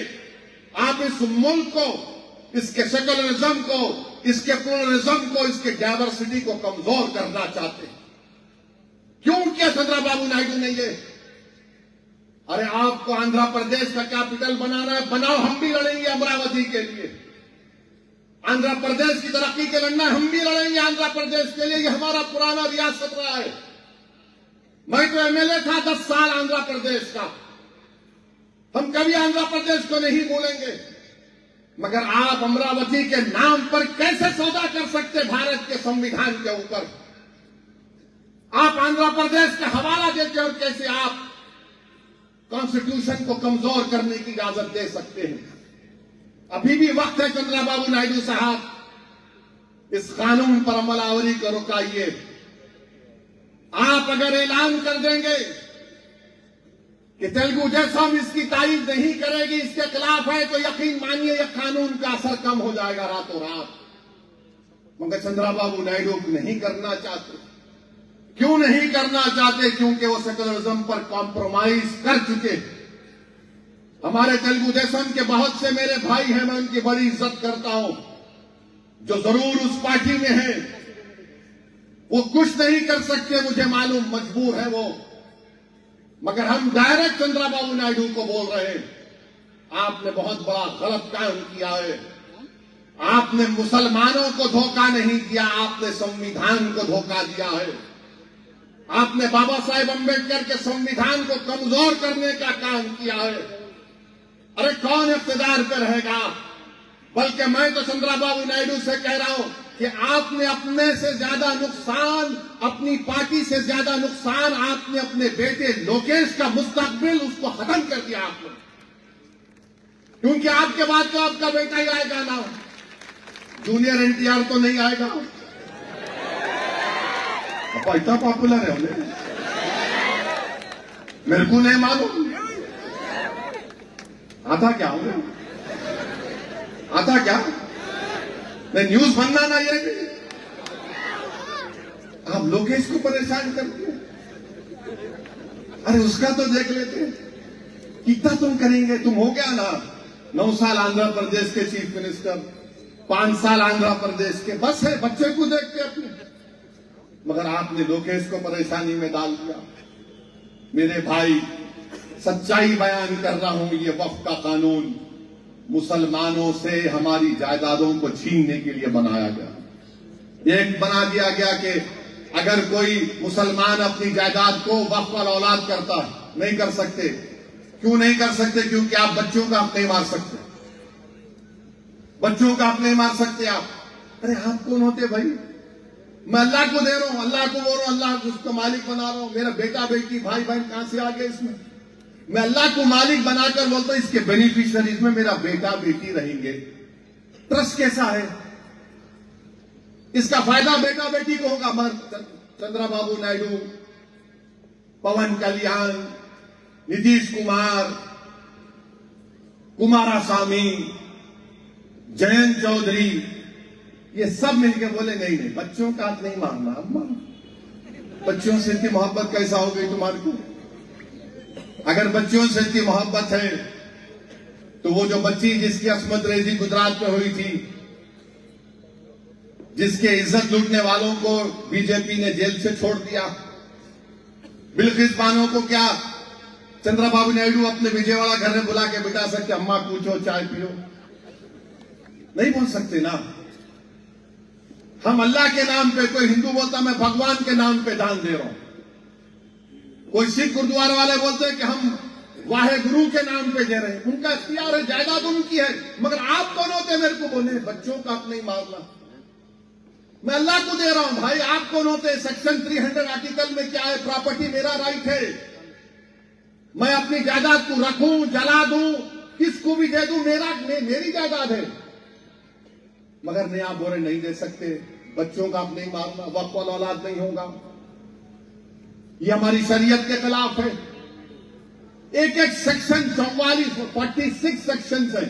आप इस मुल्क को, इसके सेकुलरिज्म को, इसके प्लुरलिज्म को, इसके डाइवर्सिटी को कमजोर करना चाहते हैं। क्यों किया चंद्रबाबू नायडू ने ये? अरे आपको आंध्र प्रदेश का कैपिटल बनाना है, बनाओ, हम भी लड़ेंगे अमरावती के लिए। आंध्र प्रदेश की तरक्की के लड़ना, हम भी लड़ेंगे आंध्र प्रदेश के लिए। ये हमारा पुराना रियासत रहा है। मैं तो एमएलए था 10 साल आंध्र प्रदेश का। हम कभी आंध्र प्रदेश को नहीं भूलेंगे। मगर आप अमरावती के नाम पर कैसे सौदा कर सकते भारत के संविधान के ऊपर? आप आंध्र प्रदेश का हवाला देते और कैसे आप कॉन्स्टिट्यूशन को कमजोर करने की इजाजत दे सकते हैं? अभी भी वक्त है चंद्रबाबू नायडू साहब, इस कानून पर अमलावरी को रुकाइए। आप अगर ऐलान कर देंगे कि तेलुगु देशम इसकी तारीफ नहीं करेगी, इसके खिलाफ है, तो यकीन मानिए यह कानून का असर कम हो जाएगा रातों रात। मगर चंद्रबाबू नायडू नहीं करना चाहते। क्यों नहीं करना चाहते? क्योंकि वो सेकुलरिज्म पर कॉम्प्रोमाइज कर चुके। हमारे तेलुगु देशम के बहुत से मेरे भाई हैं, मैं उनकी बड़ी इज्जत करता हूं, जो जरूर उस पार्टी में हैं। वो कुछ नहीं कर सकते, मुझे मालूम, मजबूर है वो। मगर हम डायरेक्ट चंद्रबाबू नायडू को बोल रहे हैं, आपने बहुत बड़ा गलत काम किया है। आपने मुसलमानों को धोखा नहीं दिया, आपने संविधान को धोखा दिया है। आपने बाबा साहेब अंबेडकर के संविधान को कमजोर करने का काम किया है। अरे कौन इख्तिदार पे रहेगा? बल्कि मैं तो चंद्रबाबू नायडू से कह रहा हूं कि आपने अपने से ज्यादा नुकसान, अपनी पार्टी से ज्यादा नुकसान आपने अपने बेटे लोकेश का मुस्तकबिल, उसको खत्म कर दिया आपने। क्योंकि आपके बाद तो आपका बेटा ही आएगा ना, जूनियर एनटीआर तो नहीं आएगा। पापा इतना पॉपुलर है उन्हें, मेरे को नहीं मालूम। आता क्या होगा? आता क्या? मैं न्यूज बनना ना ये भी। आप लोकेश को परेशान करते हैं। अरे उसका तो देख लेते। कितना तुम करेंगे? तुम हो गया ना 9 साल आंध्र प्रदेश के चीफ मिनिस्टर, 5 साल आंध्र प्रदेश के, बस है, बच्चे को देखते अपने। मगर आपने लोकेश को परेशानी में डाल दिया। मेरे भाई, सच्चाई बयान कर रहा हूं, ये वक्फ का कानून मुसलमानों से हमारी जायदादों को छीनने के लिए बनाया गया। एक बना दिया गया कि अगर कोई मुसलमान अपनी जायदाद को वक्फ पर औलाद करता है, नहीं कर सकते। क्यों नहीं कर सकते? क्योंकि आप बच्चों का हक नहीं मार सकते। बच्चों का हक नहीं मार सकते आप। अरे आप कौन होते भाई? मैं अल्लाह को दे रहा हूं, अल्लाह को बोल रहा हूं, अल्लाह उसको मालिक बना रहा हूं। मेरा बेटा बेटी भाई बहन कहां से आ गए इसमें? मैं अल्लाह को मालिक बनाकर बोलता हूं इसके बेनिफिशियरीज में मेरा बेटा बेटी रहेंगे। ट्रस्ट कैसा है? इसका फायदा बेटा बेटी को होगा। मगर चंद्रबाबू नायडू, पवन कल्याण, नीतीश कुमार, कुमारास्वामी, जयंत चौधरी, ये सब मिलकर बोले नहीं नहीं, बच्चों का हाथ नहीं मारना। अम्मा, बच्चों से इनकी मोहब्बत कैसा हो गई तुम्हारे को? अगर बच्चियों से इतनी मोहब्बत है तो वो जो बच्ची जिसकी असमत रेजी गुजरात में हुई थी, जिसके इज्जत लूटने वालों को बीजेपी ने जेल से छोड़ दिया, बिल्किस बानो को क्या चंद्रबाबू नायडू अपने विजयवाड़ा घर में बुला के बिठा सकते? अम्मा पूछो, चाय पियो? नहीं बोल सकते ना। हम अल्लाह के नाम पे, कोई हिंदू बोलता मैं भगवान के नाम पे दान दे रहा हूं, कोई सिख गुरुद्वारा वाले बोलते हैं कि हम वाहे गुरु के नाम पे दे रहे हैं। उनका इख्तियार है, जायदाद उनकी है, मगर आप कौन होते मेरे को बोले? बच्चों का आप नहीं मारना, मैं अल्लाह को दे रहा हूं। भाई आप कौन होते? सेक्शन 300 आर्टिकल में क्या है? प्रॉपर्टी मेरा राइट है, मैं अपनी जायदाद को रखूं, जला दूं, किसको भी दे दूं, मेरी जायदाद है। मगर नहीं, आप बोले नहीं दे सकते, बच्चों का आप नहीं मारना, वक्फ वाला औलाद नहीं होगा, ये हमारी शरीयत के खिलाफ है। एक एक सेक्शन 46 सेक्शन है,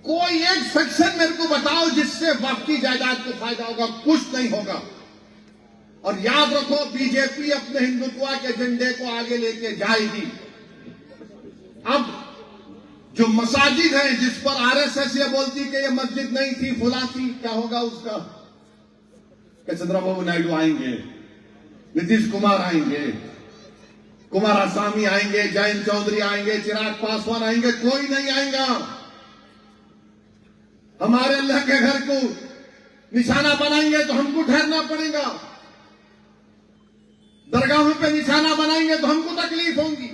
कोई एक सेक्शन मेरे को बताओ जिससे वक्फ की जायदाद को फायदा होगा? कुछ नहीं होगा। और याद रखो, बीजेपी अपने हिंदुत्व के एजेंडे को आगे लेके जाएगी। अब जो मसाजिद है जिस पर आरएसएस ये बोलती कि ये मस्जिद नहीं थी, फुला थी, क्या होगा उसका? कि चंद्रबाबू नायडू आएंगे, नीतीश कुमार आएंगे, कुमार आसामी आएंगे, जयंत चौधरी आएंगे, चिराग पासवान आएंगे, कोई नहीं आएगा। हमारे अल्लाह के घर को निशाना बनाएंगे तो हमको ठहरना पड़ेगा, दरगाहों पे निशाना बनाएंगे तो हमको तकलीफ होगी,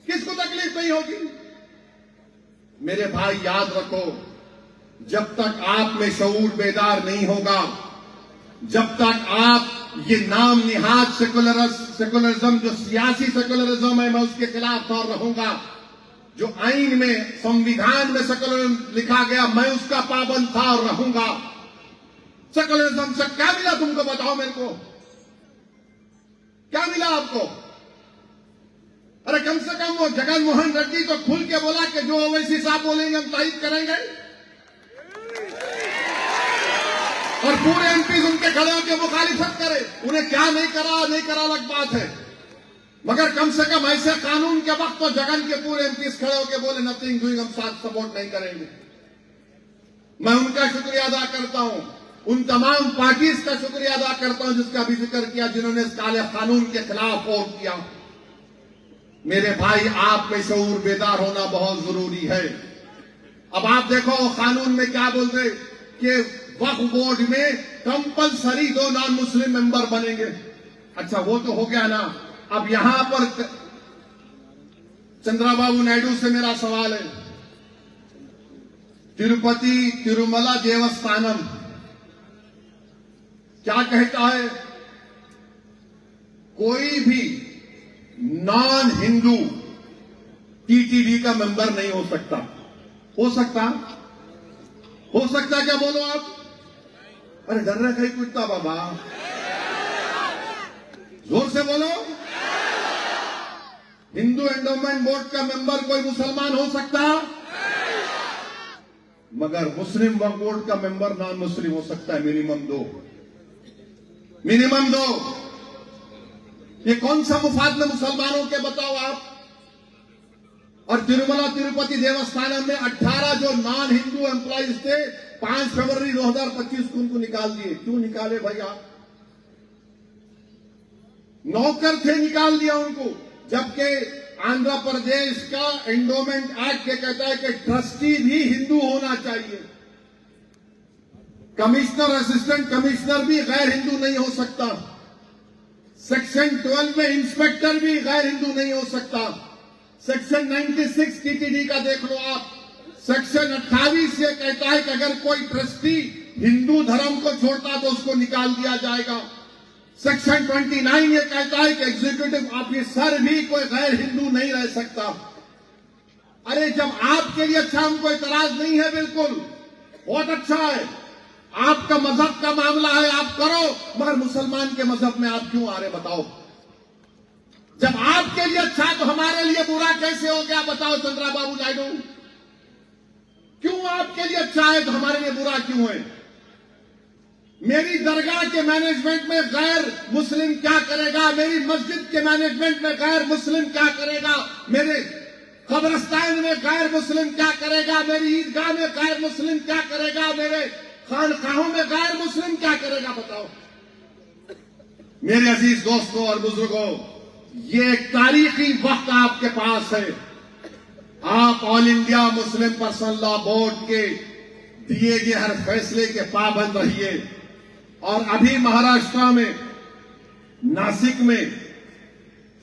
किसको तकलीफ नहीं होगी? मेरे भाई याद रखो, जब तक आप में शऊर बेदार नहीं होगा, जब तक आप ये नाम निहाद सेकुलरिज्म, जो सियासी सेकुलरिज्म है, मैं उसके खिलाफ और रहूंगा। जो आइन में, संविधान में सेकुलरिज्म लिखा गया, मैं उसका पाबंद था और रहूंगा। सेकुलरिज्म से क्या मिला तुमको? बताओ मेरे को, क्या मिला आपको? अरे कम से कम वो जगन मोहन रेड्डी तो खुल के बोला कि जो ओवैसी साहब बोलेंगे हम तारीफ करेंगे, और पूरे एमपी उनके खड़े होकर मुखालिफत करे। उन्हें क्या नहीं करा अलग बात है, मगर कम से कम ऐसे कानून के वक्त तो जगन के पूरे एमपी खड़े होकर बोले नथिंग डूइंग, हम साथ सपोर्ट नहीं करेंगे। मैं उनका शुक्रिया अदा करता हूं, उन तमाम पार्टीज का शुक्रिया अदा करता हूं जिसका भी जिक्र किया, जिन्होंने इस काले कानून के खिलाफ वोट किया। मेरे भाई, आप में शऊर बेदार होना बहुत जरूरी है। अब आप देखो कानून में क्या बोलते कि वक्फ बोर्ड में कंपलसरी 2 नॉन मुस्लिम मेंबर बनेंगे। अच्छा, वो तो हो गया ना। अब यहां पर चंद्रबाबू नायडू से मेरा सवाल है, तिरुपति तिरुमला देवस्थानम क्या कहता है? कोई भी नॉन हिंदू टीटीडी का मेंबर नहीं हो सकता। हो सकता? हो सकता क्या? बोलो आप। अरे डर रहे कहीं पूछता बाबा, जोर से बोलो। हिंदू एंडोमेंट बोर्ड का मेंबर कोई मुसलमान हो सकता, मगर मुस्लिम वक्फ बोर्ड का मेंबर नॉन मुस्लिम हो सकता है, मिनिमम 2। ये कौन सा मुफाद में मुसलमानों के बताओ आप? और तिरुमला तिरुपति देवस्थानम में 18 जो नॉन हिंदू एम्प्लॉइज थे, 5 फरवरी 2025 को उनको निकाल दिए। क्यों निकाले भाई आप? नौकर थे, निकाल दिया उनको। जबकि आंध्र प्रदेश का एंडोमेंट एक्ट कहता है कि ट्रस्टी भी हिंदू होना चाहिए, कमिश्नर, असिस्टेंट कमिश्नर भी गैर हिंदू नहीं हो सकता, सेक्शन 12 में इंस्पेक्टर भी गैर हिंदू नहीं हो सकता। सेक्शन 96 टीटीडी का देख लो आप, सेक्शन 28 ये कहता है कि अगर कोई ट्रस्टी हिंदू धर्म को छोड़ता तो उसको निकाल दिया जाएगा। सेक्शन 29 ये कहता है कि एग्जीक्यूटिव ऑफिसर भी कोई गैर हिंदू नहीं रह सकता। अरे जब आपके लिए अच्छा, हमको इतराज नहीं है, बिल्कुल बहुत अच्छा है, आपका मजहब का मामला है, आप करो, मगर मुसलमान के मजहब में आप क्यों आ रहे बताओ? जब आपके लिए अच्छा है तो हमारे लिए बुरा कैसे हो गया बताओ चंद्रबाबू नायडू? क्यों आपके लिए अच्छा है तो हमारे लिए बुरा क्यों है? मेरी दरगाह के मैनेजमेंट में गैर मुस्लिम क्या करेगा, मेरी मस्जिद के मैनेजमेंट में गैर मुस्लिम क्या करेगा, मेरे कब्रिस्तान में गैर मुस्लिम क्या करेगा, मेरी ईदगाह में गैर मुस्लिम क्या करेगा, मेरे खानकाहों में गैर मुस्लिम क्या करेगा, बताओ। मेरे अजीज दोस्तों और बुजुर्गों, ये एक तारीखी वक्त आपके पास है। आप all India Muslim personal law board के दिए गए हर फैसले के पाबंद रहिए। और अभी महाराष्ट्र में नासिक में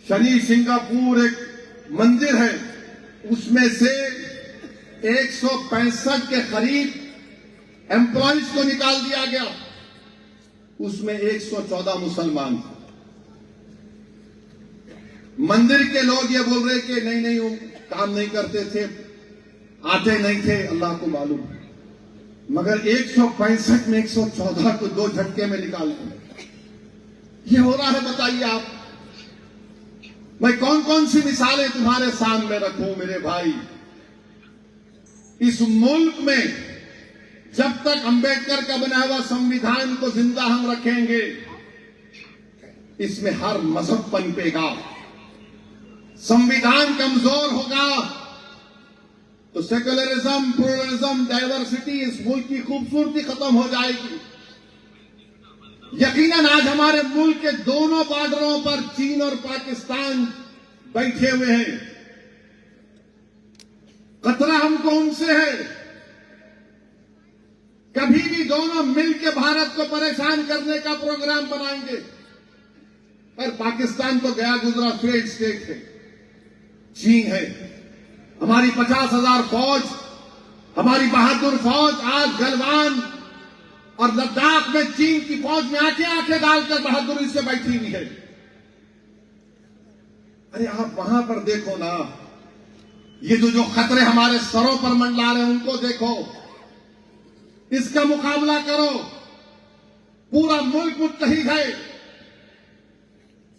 शनि सिंगापुर एक मंदिर है, उसमें से 165 के करीब एम्प्लॉइज को निकाल दिया गया, उसमें 114 मुसलमान थे। मंदिर के लोग ये बोल रहे कि नहीं वो काम नहीं करते थे, आते नहीं थे, अल्लाह को मालूम। मगर 165 में 114 को 2 झटके में निकाल दिया। ये हो रहा है, बताइए आप। मैं कौन कौन सी मिसालें तुम्हारे सामने रखूं मेरे भाई। इस मुल्क में जब तक अंबेडकर का बना हुआ संविधान को जिंदा हम रखेंगे, इसमें हर मजहब पनपेगा। संविधान कमजोर होगा तो सेकुलरिज्म, प्लुरलिज्म, डाइवर्सिटी, इस मुल्क की खूबसूरती खत्म हो जाएगी। यकीनन आज हमारे मुल्क के दोनों बॉर्डरों पर चीन और पाकिस्तान बैठे हुए हैं। खतरा हमको उनसे है। कभी भी दोनों मिलकर भारत को परेशान करने का प्रोग्राम बनाएंगे। पर पाकिस्तान तो गया गुजरा फेल्ड स्टेट है, चीन है। हमारी 50,000 फौज, हमारी बहादुर फौज आज गलवान और लद्दाख में चीन की फौज में आंखें डालकर बहादुरी से बैठी हुई है। अरे आप वहां पर देखो ना, ये जो खतरे हमारे सरों पर मंडला रहे हैं उनको देखो, इसका मुकाबला करो। पूरा मुल्क मुत्तहिद है।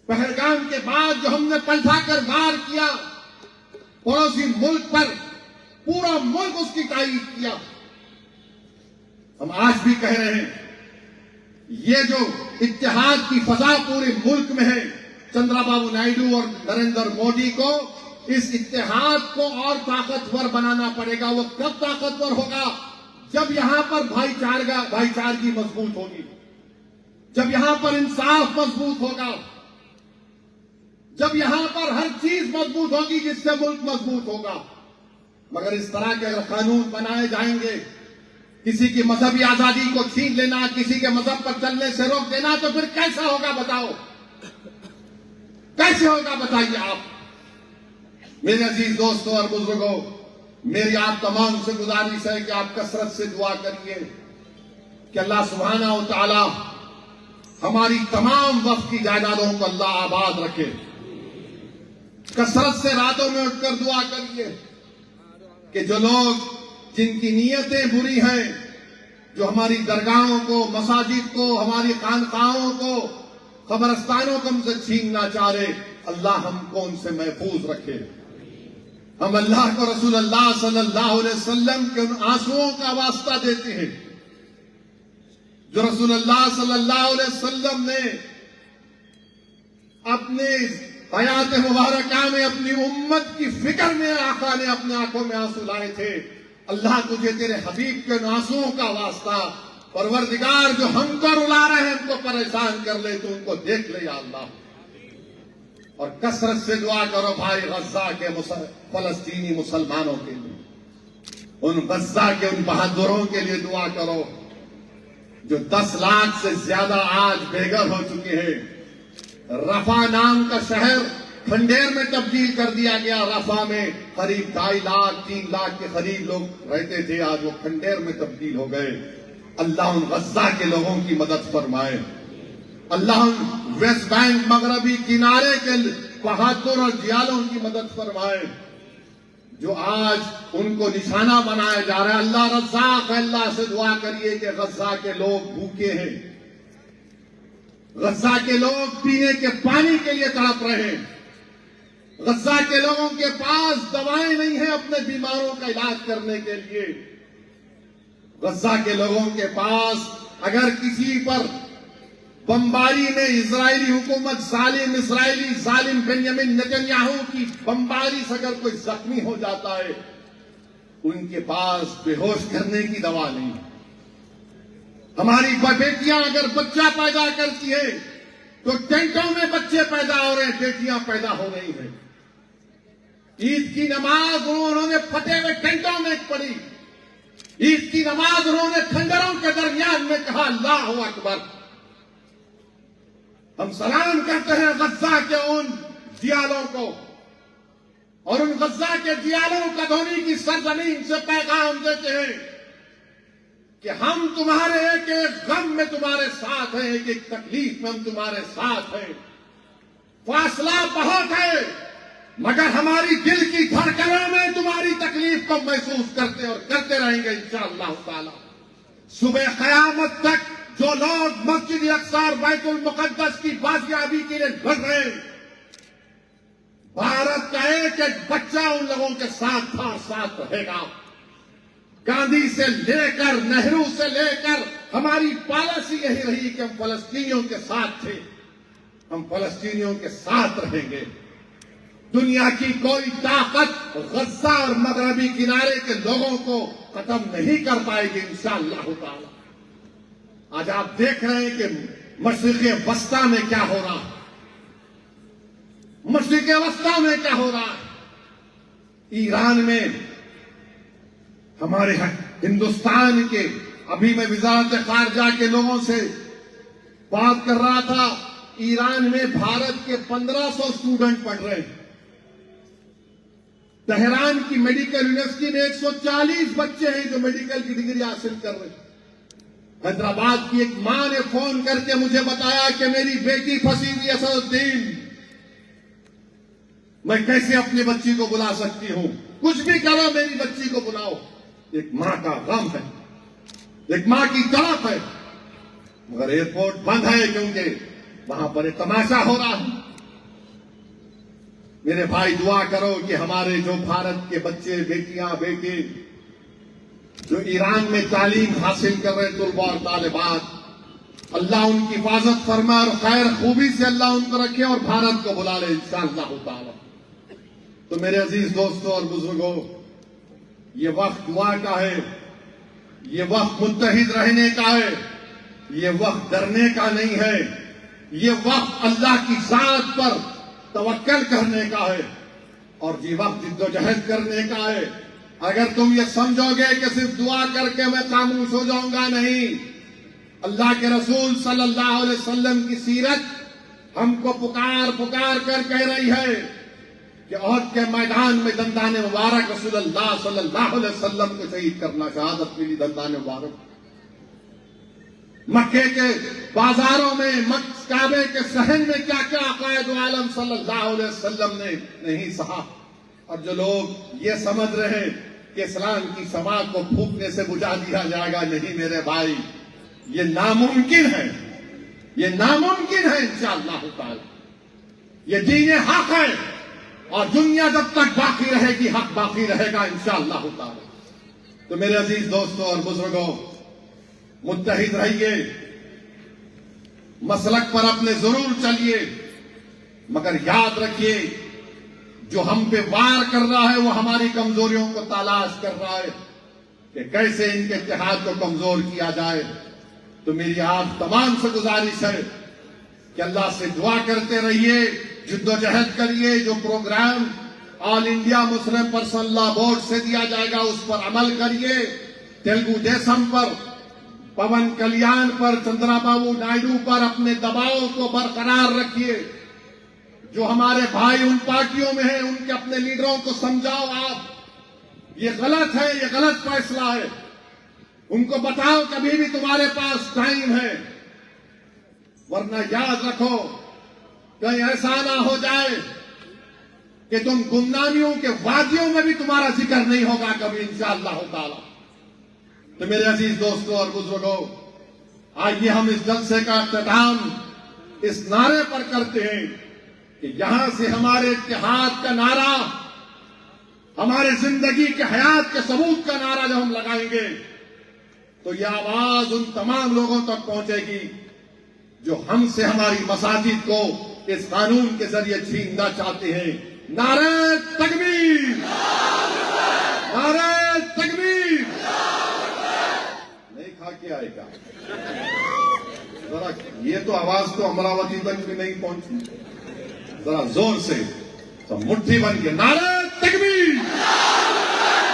पहलगाम के बाद जो हमने पलटाकर वार किया पड़ोसी मुल्क पर, पूरा मुल्क उसकी तारीफ किया। हम आज भी कह रहे हैं, ये जो इत्तेहाद की फजा पूरे मुल्क में है, चंद्रबाबू नायडू और नरेंद्र मोदी को इस इत्तेहाद को और ताकतवर बनाना पड़ेगा। वो कब ताकतवर होगा? जब यहां पर भाईचारगी मजबूत होगी, जब यहां पर इंसाफ मजबूत होगा, जब यहां पर हर चीज मजबूत होगी जिससे मुल्क मजबूत होगा। मगर इस तरह के अगर कानून बनाए जाएंगे, किसी की मजहबी आजादी को छीन लेना, किसी के मजहब पर चलने से रोक देना, तो फिर कैसा होगा बताओ? कैसे होगा बताइए आप। मेरे अजीज दोस्तों और बुजुर्गों, मेरी आप तमाम से गुजारिश है कि आप कसरत से दुआ करिए कि अल्लाह सुब्हाना व तआला हमारी तमाम वक्त की जायदादों को अल्लाह आबाद रखे। कसरत से रातों में उठकर दुआ करिए कि जो लोग, जिनकी नीयतें बुरी हैं, जो हमारी दरगाहों को, मसाजिद को, हमारी खानकाहों को, कब्रिस्तानों को हमसे छीनना चाह रहे, अल्लाह हमको उनसे महफूज रखे। हम अल्लाह को, रसूल अल्लाह सल्लल्लाहु अलैहि वसल्लम के उन आंसुओं का वास्ता देते हैं जो रसूल अल्लाह सल्लल्लाहु अलैहि वसल्लम ने अपने हयात मुबारका में अपनी उम्मत की फिक्र में आका ने अपनी आंखों में आंसू लाए थे। अल्लाह तुझे तेरे हबीब के आंसुओं का वास्ता, परवरदिगार जो हमको रुला रहे हैं, हमको परेशान कर ले, तो उनको देख ले या अल्लाह। और कसरत से दुआ करो भाई गज्जा के फलस्तीनी मुसलमानों के लिए, उन गज्जा के उन बहादुरों के लिए दुआ करो जो 10 लाख से ज्यादा आज बेघर हो चुके हैं। रफा नाम का शहर खंडेर में तब्दील कर दिया गया। रफा में करीब 2.5 लाख 3 लाख के करीब लोग रहते थे, आज वो खंडेर में तब्दील हो गए। अल्लाह उन गज्जा के लोगों की मदद फरमाए। अल्लाह उन वेस्ट बैंक मगरबी किनारे के बहादुर और जियालों की मदद फरमाए जो आज उनको निशाना बनाया जा रहा है। अल्लाह रज़्ज़ाक़ है, अल्लाह से दुआ करिए कि गज्जा के लोग भूखे हैं, गज्जा के लोग पीने के पानी के लिए तड़प रहे हैं, गज्जा के लोगों के पास दवाएं नहीं है अपने बीमारों का इलाज करने के लिए, गज्जा के लोगों के पास अगर किसी पर बमबारी में इजरायली हुकूमत इसराइली जालिम बेंजामिन नेतन्याहू की बमबारी से अगर कोई जख्मी हो जाता है, उनके पास बेहोश करने की दवा नहीं। हमारी बेटियां अगर बच्चा पैदा करती है तो टेंटों में बच्चे पैदा हो रहे हैं, बेटियां पैदा हो रही हैं। ईद की नमाज उन्होंने फटे हुए टेंटों में पढ़ी। ईद की नमाज उन्होंने खंडरों के दरमियान में कहा अल्लाह अकबर। हम सलाम करते हैं गज्जा के उन जियालों को और उन गज्जा के जियालों का धोनी की सरजमीन से पैगाम देते हैं कि हम तुम्हारे एक एक गम में तुम्हारे साथ हैं, एक एक तकलीफ में हम तुम्हारे साथ हैं। फासला बहुत है, मगर हमारी दिल की धड़कनों में तुम्हारी तकलीफ को महसूस करते और करते रहेंगे इंशाअल्लाह ताला। सुबह क़यामत तक जो लोग मस्जिद अक्सा और बैतुल मुक़द्दस की बाजियाबी के लिए लड़ रहे हैं, भारत का एक एक बच्चा उन लोगों के साथ था और साथ रहेगा। गांधी से लेकर नेहरू से लेकर हमारी पॉलिसी यही रही कि हम फलस्तीनियों के साथ थे, हम फलस्तीनियों के साथ रहेंगे। दुनिया की कोई ताकत गज्जा और मगरबी किनारे के लोगों को खत्म नहीं कर पाएगी इंशाअल्लाह ताला। आज आप देख रहे हैं कि मशरिक़ वस्ता में क्या हो रहा है, मशरिक़ वस्ता में क्या हो रहा है। ईरान में हमारे हिंदुस्तान के, अभी मैं वज़ारत ख़ारिजा के लोगों से बात कर रहा था, ईरान में भारत के 1500 स्टूडेंट पढ़ रहे हैं। तेहरान की मेडिकल यूनिवर्सिटी में 140 बच्चे हैं जो मेडिकल की डिग्री हासिल कर रहे हैं। हैदराबाद की एक मां ने फोन करके मुझे बताया कि मेरी बेटी फंसी हुई है सदुद्दीन, मैं कैसे अपनी बच्ची को बुला सकती हूं? कुछ भी करो, मेरी बच्ची को बुलाओ। एक मां का गम है, एक मां की तड़प है, मगर एयरपोर्ट बंद है क्योंकि वहां पर एक तमाशा हो रहा है। मेरे भाई दुआ करो कि हमारे जो भारत के बच्चे, बेटियां, बेटे जो ईरान में तालीम हासिल कर रहे तुलबा और तालिबात, अल्लाह उनकी हिफाजत फरमाए और खैर खूबी से अल्लाह उनको रखे और भारत को बुला ले इंशाअल्लाह ताला। तो मेरे अजीज दोस्तों और बुजुर्गों, ये वक्त दुआ का है, ये वक्त मुत्तहिद रहने का है, ये वक्त डरने का नहीं है, ये वक्त अल्लाह की जात पर तवक्कल करने का है और ये वक्त जिद्दोजहद करने का है। अगर तुम ये समझोगे कि सिर्फ दुआ करके मैं खामोश हो जाऊंगा, नहीं। अल्लाह के रसूल सल्लल्लाहु अलैहि वसल्लम की सीरत हमको पुकार पुकार कर कह रही है कि औद के मैदान में दंदान मुबारक रसूलुल्लाह सल्लल्लाहु अलैहि वसल्लम को शहीद करना, शहादत मिली दंदान मुबारक। मक्के के बाजारों में, काबे के सहन में क्या क्या अकायद आलम सल्लल्लाहु अलैहि वसल्लम ने नहीं सहा। और जो लोग ये समझ रहे हैं कि इस्लाम की समा को फूकने से बुझा दिया जाएगा, नहीं मेरे भाई, ये नामुमकिन है, ये नामुमकिन है इंशाअल्लाह ताला। ये दीन हक है और दुनिया जब तक बाकी रहेगी हक बाकी रहेगा इंशाअल्लाह ताला। तो मेरे अजीज दोस्तों और बुजुर्गों, मुत्तहिद रहिए, मसलक पर अपने जरूर चलिए, मगर याद रखिए जो हम पे वार कर रहा है वो हमारी कमजोरियों को तलाश कर रहा है कि कैसे इनके इत्तेहाद को कमजोर किया जाए। तो मेरी आप तमाम से गुजारिश है कि अल्लाह से दुआ करते रहिए, जिद्दोजहद करिए। जो program all India Muslim personal law board से दिया जाएगा उस पर अमल करिए। तेलुगु देशम पर, पवन कल्याण पर, चंद्रबाबू नायडू पर अपने दबाव को बरकरार रखिए। जो हमारे भाई उन पार्टियों में हैं उनके अपने लीडरों को समझाओ, आप ये गलत है, ये गलत फैसला है। उनको बताओ कभी भी तुम्हारे पास टाइम है, वरना याद रखो कहीं ऐसा ना हो जाए कि तुम गुमनामियों के वादियों में भी तुम्हारा जिक्र नहीं होगा कभी इंशाअल्लाह ताला। तो मेरे अजीज दोस्तों और बुजुर्गों, आइए हम इस जलसे का इख्तिताम इस नारे पर करते हैं कि यहां से हमारे इत्तेहाद का नारा, हमारे जिंदगी के हयात के सबूत का नारा जब हम लगाएंगे तो यह आवाज उन तमाम लोगों तक पहुंचेगी जो हमसे हमारी मसाजिद को इस कानून के जरिए छीनना चाहते हैं। नारे तकबीर, नारे तकबीर। नहीं खा के आएगा जरा, ये तो आवाज तो अमरावती तक भी नहीं पहुंची। जरा जोर से तो मुट्ठी बन के नारे तकबीर,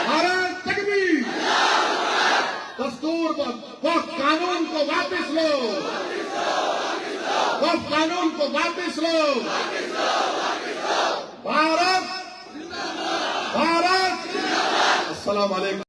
नारे तकबीर। दस्तूर वो कानून को वापस लो, वो कानून को वापस लो। भारत, भारत। अस्सलाम वालेकुम।